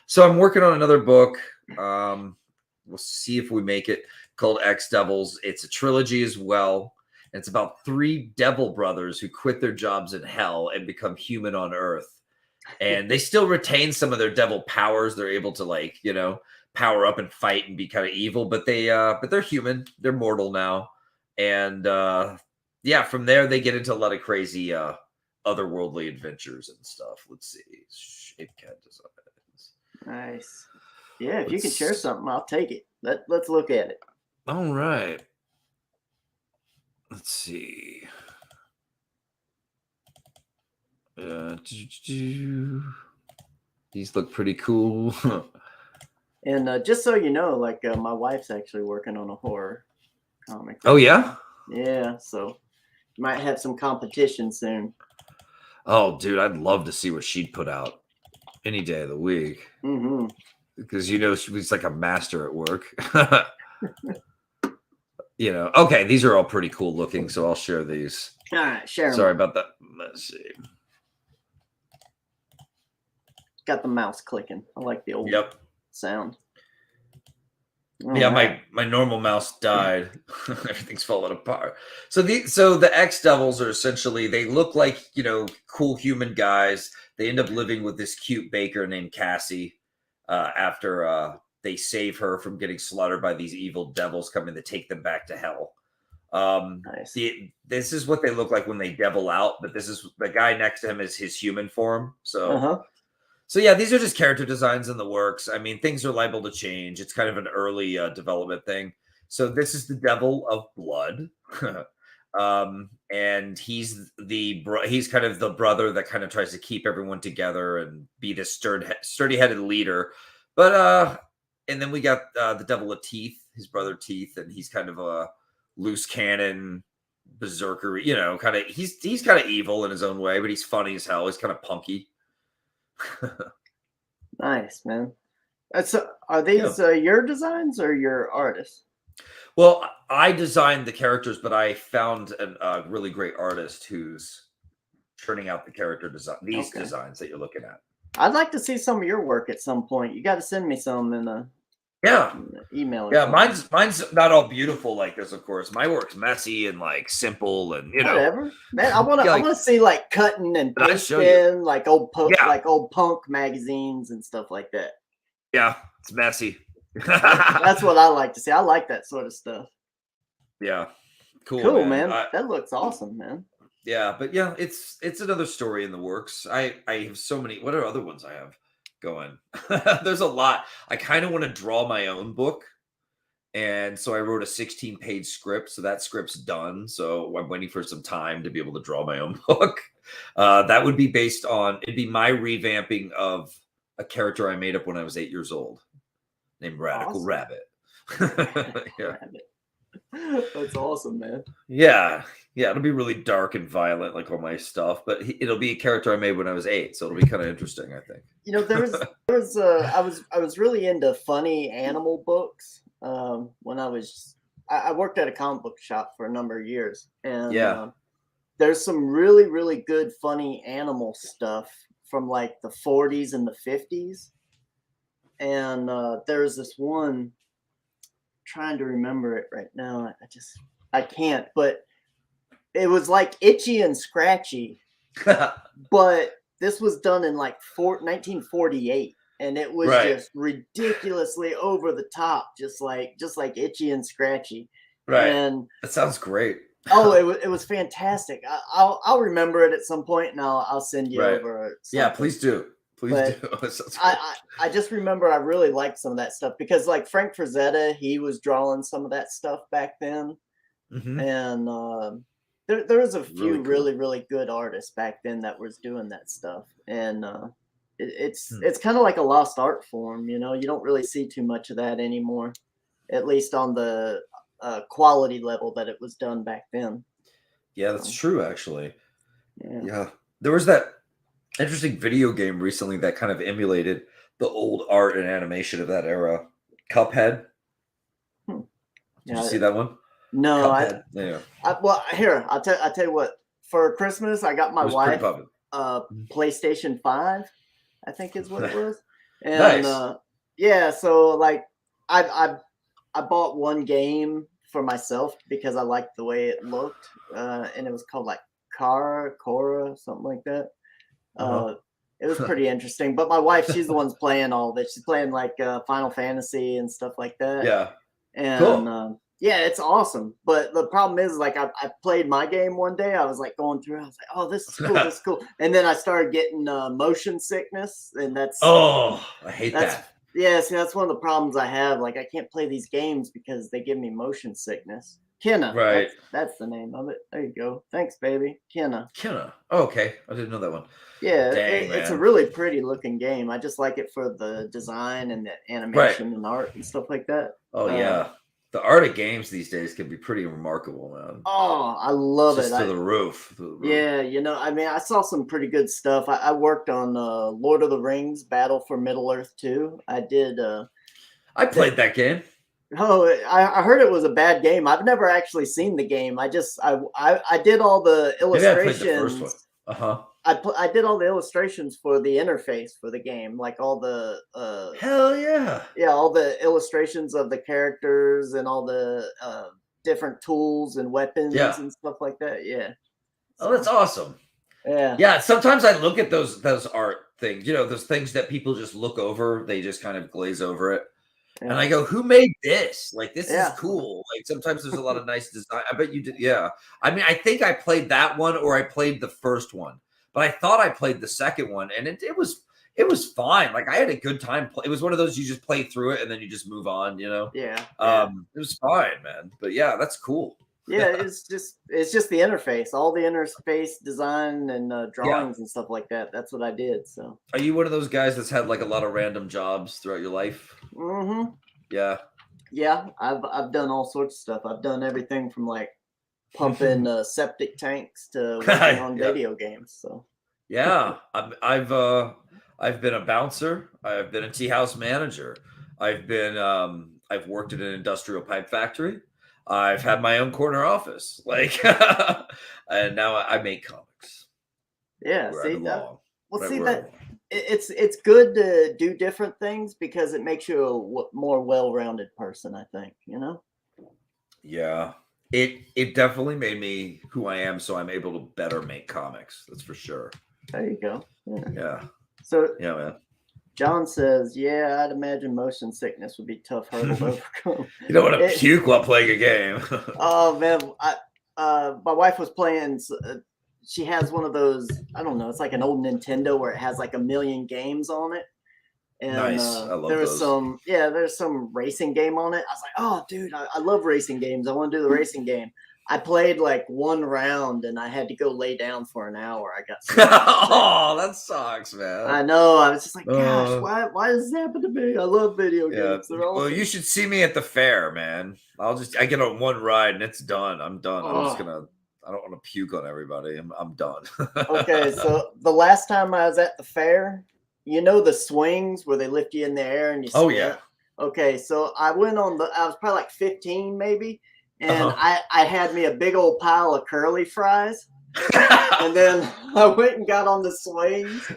So I'm working on another book. We'll see if we make it, called X Devils. It's a trilogy as well. It's about 3 devil brothers who quit their jobs in hell and become human on Earth. And they still retain some of their devil powers. They're able to power up and fight and be kind of evil, but they're human. They're mortal now. And yeah, from there they get into a lot of crazy otherworldly adventures and stuff. Let's see. Shape cat designs. Nice. Yeah, if you can share something, I'll take it. Let's look at it. All right. Let's see. These look pretty cool. And just so you know, like my wife's actually working on a horror comic. Oh yeah? Yeah, so you might have some competition soon. Oh, dude, I'd love to see what she'd put out any day of the week. Mm-hmm. Because she's like a master at work. Okay, these are all pretty cool looking, so I'll share these. All right, share them. Sorry about that. Let's see. Got the mouse clicking. I like the old sound. Yeah, my normal mouse died. Everything's falling apart. So the X Devils are essentially, they look like, cool human guys. They end up living with this cute baker named Cassie after they save her from getting slaughtered by these evil devils coming to take them back to hell. Nice. This is what they look like when they devil out, but this is the guy next to him is his human form. So So yeah, these are just character designs in the works. I mean, things are liable to change. It's kind of an early development thing. So this is the Devil of Blood, and he's kind of the brother that kind of tries to keep everyone together and be this sturdy-headed leader. But and then we got the Devil of Teeth, his brother Teeth, and he's kind of a loose cannon berserker. Kind of he's kind of evil in his own way, but he's funny as hell. He's kind of punky. Nice, man. So are these your designs or your artists? Well, I designed the characters, but I found a really great artist who's churning out the character design, designs that you're looking at. I'd like to see some of your work at some point. You got to send me some in a email. Yeah, mine's not all beautiful like this, of course. My work's messy and simple and whatever. Man, I want to see like cutting and pasting like old punk magazines and stuff like that. Yeah, it's messy. That's what I like to see. I like that sort of stuff. Yeah, cool, man. That looks awesome, man. Yeah, but yeah, it's another story in the works. I have so many. What are other ones I have going? There's a lot. I kind of want to draw my own book, and so I wrote a 16-page script. So that script's done. So I'm waiting for some time to be able to draw my own book. That would be based on, it'd be my revamping of a character I made up when I was 8 years old, named Radical Rabbit. Yeah. That's awesome, man. Yeah, it'll be really dark and violent, like all my stuff. But it'll be a character I made when I was 8, so it'll be kind of interesting, I think. I was really into funny animal books when I worked at a comic book shop for a number of years, and there's some really, really good funny animal stuff from like the 40s and the 50s, and there's this one. Trying to remember it right now. I can't, but it was like Itchy and Scratchy, but this was done in like 1948, and it was Right. just ridiculously over the top, just like Itchy and Scratchy. Right. And that sounds great. oh, it was fantastic. I'll remember it at some point, and I'll send you Right. over. Yeah, something. please do. Please But do. That sounds great. I just remember I really liked some of that stuff because like Frank Frazetta, he was drawing some of that stuff back then, Mhm. and there was a few Really cool. really good artists back then that was doing that stuff, and it's Hmm. it's kind of like a lost art form, you know. You don't really see too much of that anymore, at least on the quality level that it was done back then. Yeah, that's true, actually. Yeah. Yeah. There was that interesting video game recently that kind of emulated the old art and animation of that era. Cuphead. Hmm. Did Yeah. you see that one? No, Cuphead. Yeah. well, here I'll tell you what. For Christmas, I got my It was pretty wife popular. PlayStation 5, I think is what it was. And Nice. yeah, so like I bought one game for myself because I liked the way it looked, and it was called like Cora, something like that. Uh-huh. It was pretty interesting. But my wife, she's the one's playing all of it. She's playing like Final Fantasy and stuff like that. Yeah. And Cool. yeah, it's awesome. But the problem is, like, I played my game one day. I was like going through. I was like, oh, this is cool. This is cool. And then I started getting motion sickness, and Oh, I hate that's that. yeah. See, that's one of the problems I have. Like, I can't play these games because they give me motion sickness. Kenna, Right. that's the name of it. There you go. Thanks, baby. Kenna. Kenna. Oh, okay. I didn't know that one. Yeah, Dang, it's a man. really pretty looking game. I just like it for the design and the animation and art and stuff like that. Oh, yeah. The art of games these days can be pretty remarkable, man. Oh, I love Just it. to the roof. Yeah, you know, I mean, I saw some pretty good stuff. I worked on Lord of the Rings: Battle for Middle Earth 2. I did. I played that game. Oh, I heard it was a bad game. I've never actually seen the game. I did all the Maybe I played the first one. illustrations. Uh-huh. I did all the illustrations for the interface for the game, like all the Hell yeah. yeah, all the illustrations of the characters and all the different tools and weapons Yeah. and stuff like that. Yeah. Oh, that's awesome. Yeah. Yeah, sometimes I look at those art things, you know, those things that people just look over, they just kind of glaze over it. And I go, who made this? Like, this is cool. Like, sometimes there's a lot of nice design. I bet you did. Yeah. I mean, I think I played that one or I played the first one, but I thought I played the second one, and it was fine. Like, I had a good time. It was one of those you just play through it and then you just move on, you know? Yeah. It was fine, man. But yeah, that's cool. Yeah, it's just the interface, all the interface design and drawings and stuff like that. That's what I did. So, are you one of those guys that's had like a lot of random jobs throughout your life? mm-hmm. Yeah. Yeah, I've done all sorts of stuff. I've done everything from like pumping septic tanks to working on video games. So, yeah, I've been a bouncer. I've been a tea house manager. I've worked at an industrial pipe factory. I've had my own corner office, like, and now I make comics. Yeah, where see I belong. well, Right see where I that it's good to do different things because it makes you a more well-rounded person, I think, you know? Yeah. It definitely made me who I am, so I'm able to better make comics. That's for sure. There you go. Yeah. So yeah, man. John says, "Yeah, I'd imagine motion sickness would be a tough hurdle to overcome." You don't want to puke while playing a game. Oh man, my wife was playing. She has one of those. I don't know. It's like an old Nintendo where it has like a million games on it. And nice. I love there was those. there's some racing game on it. I was like, oh dude, I love racing games. I want to do the racing game. I played like one round and I had to go lay down for an hour. I got oh, that sucks, man. I know. I was just like, gosh, why does this happen to me? I love video games. They're awesome. Well, you should see me at the fair, man. I get on one ride and it's done. I'm done. I don't want to puke on everybody. I'm done. Okay, so the last time I was at the fair, you know the swings where they lift you in the air and you spin? Oh yeah. Okay, so I went on I was probably like 15 maybe, and I had me a big old pile of curly fries. And then I went and got on the swings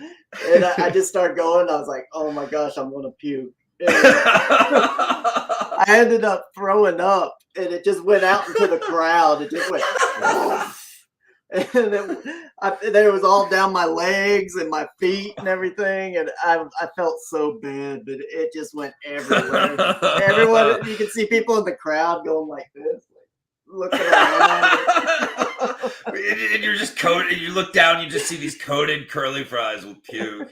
and I just started going. I was like, oh my gosh, I'm gonna puke. I ended up throwing up and it just went out into the crowd. It just went And then it was all down my legs and my feet and everything, and I felt so bad, but it just went everywhere. Everyone, you can see people in the crowd going like this, like looking around. And you're just coated. You look down, you just see these coated curly fries with puke.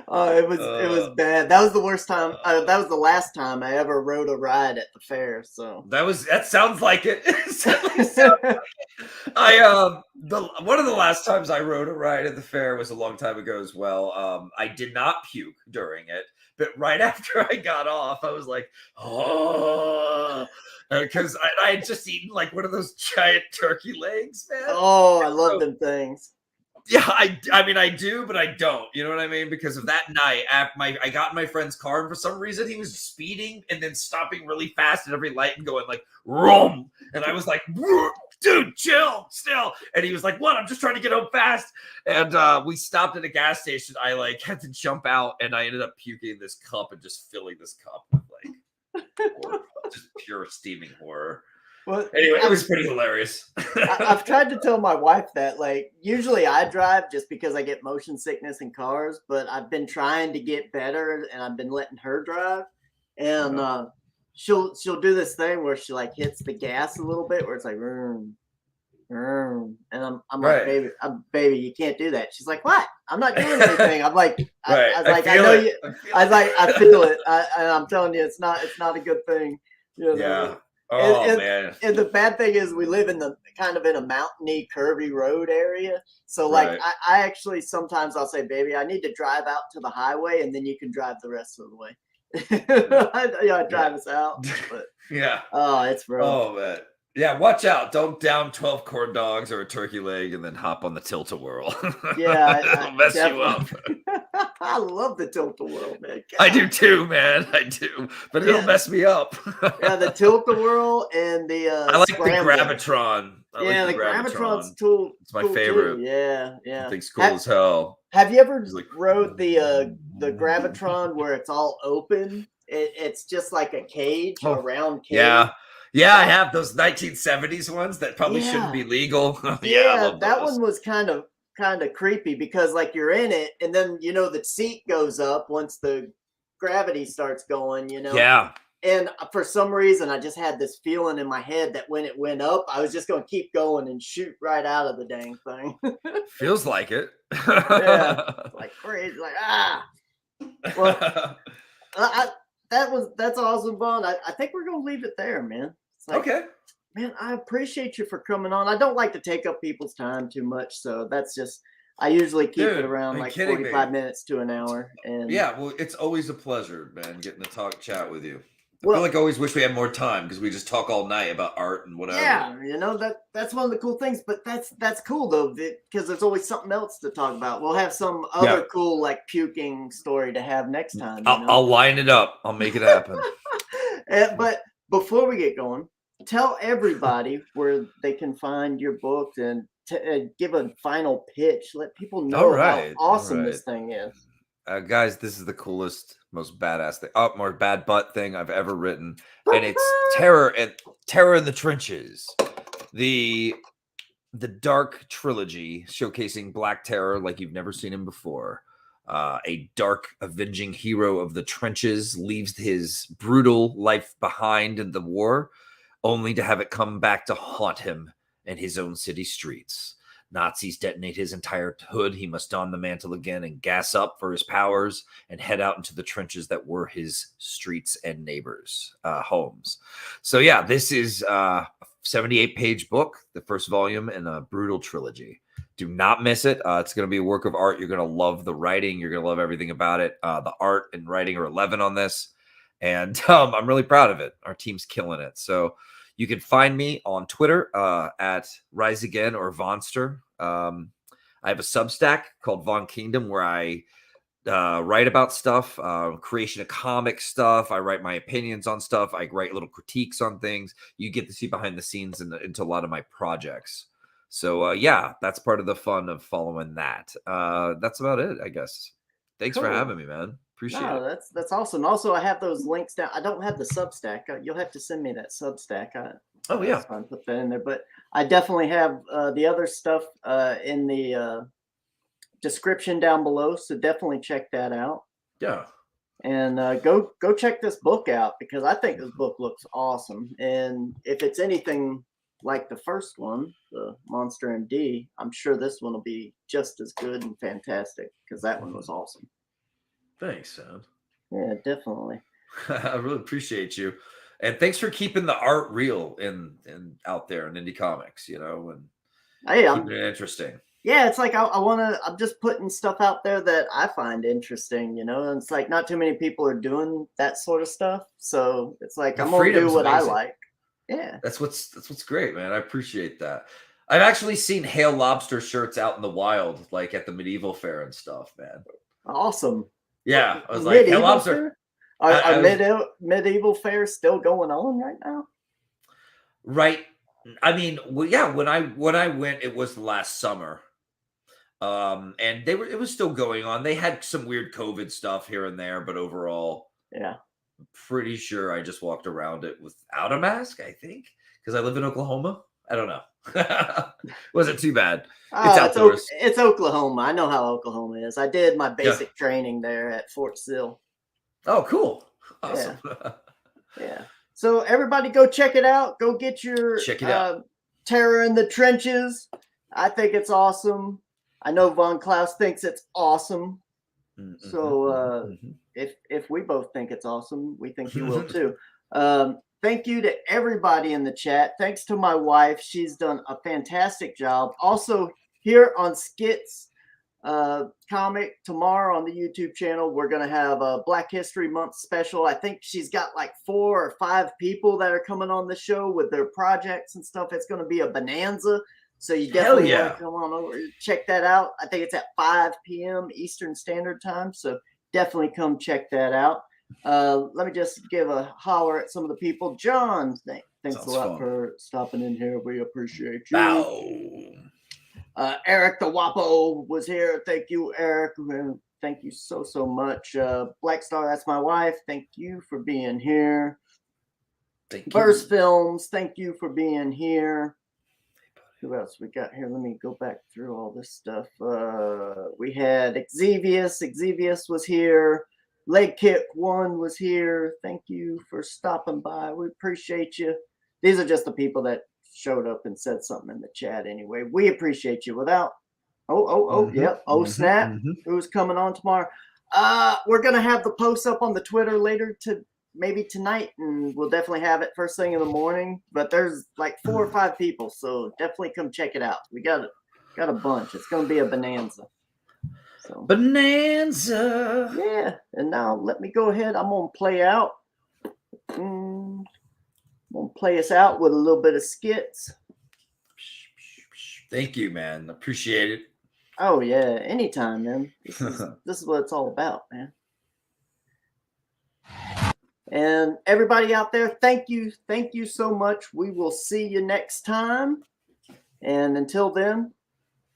Oh, it was bad. That was the worst time. That was the last time I ever rode a ride at the fair. So that sounds like it. One of the last times I rode a ride at the fair was a long time ago as well. I did not puke during it, but right after I got off, I was like, oh, because I had just eaten like one of those giant turkey legs, man. Oh, I love them things. Yeah, I mean, I do, but I don't. You know what I mean? Because of that night, I got in my friend's car, and for some reason, he was speeding and then stopping really fast at every light and going like, "Rum," and I was like, "Dude, chill, still." And he was like, "What? I'm just trying to get home fast." And we stopped at a gas station. I like had to jump out, and I ended up puking this cup and just filling this cup with like just pure steaming horror. Well, anyway, it was pretty hilarious. I've tried to tell my wife that, like, usually I drive just because I get motion sickness in cars, but I've been trying to get better, and I've been letting her drive. And she'll do this thing where she like hits the gas a little bit, where it's like, vroom, vroom. And I'm like, baby, you can't do that. She's like, what? I'm not doing anything. I'm like, I was like, I know you. I was like, I feel it, and I'm telling you, it's not a good thing. You know? Yeah. Oh, man. And the bad thing is we live in the kind of in a mountainy, curvy road area. So like I actually sometimes I'll say, baby, I need to drive out to the highway, and then you can drive the rest of the way. I drive us out. But yeah. Oh, it's rough. Oh, man. Yeah, watch out. Don't down 12 corn dogs or a turkey leg and then hop on the tilt-a-whirl. Yeah. It'll mess you up. I love the tilt-a-whirl, man. God. I do too, man. I do. But it'll mess me up. Yeah, the tilt-a-whirl and the I like scrambling. the Gravitron. The Gravitron's cool. It's my favorite. Too. Yeah. I think it's cool as hell. Have you ever rode the Gravitron where it's all open? It's just like a cage, a round cage. Yeah, I have those 1970s ones that probably shouldn't be legal. I love that one was kind of creepy because like you're in it, and then the seat goes up once the gravity starts going. Yeah. And for some reason, I just had this feeling in my head that when it went up, I was just going to keep going and shoot right out of the dang thing. Feels like it. Yeah, like crazy, like Well, that's awesome, Vaughn. I think we're gonna leave it there, man. Like, okay. Man, I appreciate you for coming on. I don't like to take up people's time too much, so that's just I usually keep it around like 45 minutes to an hour. And yeah, well, it's always a pleasure, man, getting to chat with you. I feel like I always wish we had more time because we just talk all night about art and whatever. Yeah, that's one of the cool things. But that's cool though, because there's always something else to talk about. We'll have some other cool like puking story to have next time. I'll line it up. I'll make it happen. But before we get going, tell everybody where they can find your book and give a final pitch. Let people know how awesome this thing is. Guys, this is the coolest, most badass thing, more bad butt thing I've ever written, and it's Terror in the Trenches, the dark trilogy showcasing Black Terror like you've never seen him before. A dark, avenging hero of the trenches leaves his brutal life behind in the war, only to have it come back to haunt him in his own city streets. Nazis detonate his entire hood. He must don the mantle again and gas up for his powers and head out into the trenches that were his streets and neighbors' homes. So yeah, this is a 78-page book, the first volume in a brutal trilogy. Do not miss it. It's going to be a work of art. You're going to love the writing. You're going to love everything about it. The art and writing are 11 on this. And I'm really proud of it. Our team's killing it. So you can find me on Twitter at Rise Again or Vonster. I have a Substack called Von Kingdom where I write about stuff, creation of comic stuff. I write my opinions on stuff. I write little critiques on things. You get to see behind the scenes into a lot of my projects. So yeah, that's part of the fun of following that. That's about it, I guess. Thanks for having me, man. Appreciate it. That's awesome. Also, I have those links down. I don't have the Substack. You'll have to send me that Substack. Oh yeah. So I put that in there. But I definitely have the other stuff in the description down below. So definitely check that out. Yeah. And go check this book out, because I think this book looks awesome. And if it's anything like the first one, the Monster MD, I'm sure this one will be just as good and fantastic, because that one was awesome. Thanks, man. Yeah, definitely. I really appreciate you, and thanks for keeping the art real and out there in indie comics, you know, and keeping it interesting. Yeah, it's like I'm just putting stuff out there that I find interesting, you know, and it's like not too many people are doing that sort of stuff. So it's like I'm gonna do what I like. Yeah. That's what's great, man. I appreciate that. I've actually seen Hail Lobster shirts out in the wild, like at the medieval fair and stuff, man. Awesome. Yeah. I was like, Hail Lobster. Are medieval fairs still going on right now? Right. I mean, well, yeah, when I went, it was last summer. And it was still going on. They had some weird COVID stuff here and there, but overall, yeah, I'm pretty sure I just walked around it without a mask, I think, because I live in Oklahoma. I don't know. Wasn't too bad. It's outdoors. It's Oklahoma. I know how Oklahoma is. I did my basic training there at Fort Sill. Oh, cool. Awesome. Yeah. So everybody go check it out. Go get your Terror in the Trenches. I think it's awesome. I know Von Klaus thinks it's awesome. Mm-hmm, so if we both think it's awesome, we think you will too. Thank you to everybody in the chat. Thanks to my wife. She's done a fantastic job. Also, here on Skits comic tomorrow on the YouTube channel, we're going to have a Black History Month special. I think she's got like 4 or 5 people that are coming on the show with their projects and stuff. It's going to be a bonanza. So you definitely want to come on over and check that out. I think it's at 5 p.m. Eastern Standard Time. So definitely come check that out. Let me just give a holler at some of the people. John, thanks a lot for stopping in here. We appreciate you. Eric the Wapo was here. Thank you, Eric. Thank you so much. Black Star, that's my wife. Thank you for being here. Burst Films, thank you for being here. Who else we got here? Let me go back through all this stuff. We had Exevius. Exevius was here. Leg Kick 1 was here. Thank you for stopping by. We appreciate you. These are just the people that showed up and said something in the chat anyway. We appreciate you. Without snap. Who's coming on tomorrow? We're gonna have the post up on the Twitter later maybe tonight, and we'll definitely have it first thing in the morning. But there's like 4 or 5 people, so definitely come check it out. We got a bunch. It's gonna be a bonanza. So bonanza. Yeah. And now let me go ahead. I'm gonna play out. I'm gonna play us out with a little bit of skits. Thank you, man. Appreciate it. Oh yeah, anytime, man. This is what it's all about, man. And everybody out there, thank you so much. We will see you next time. And until then,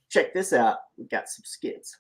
check this out. We got some skits.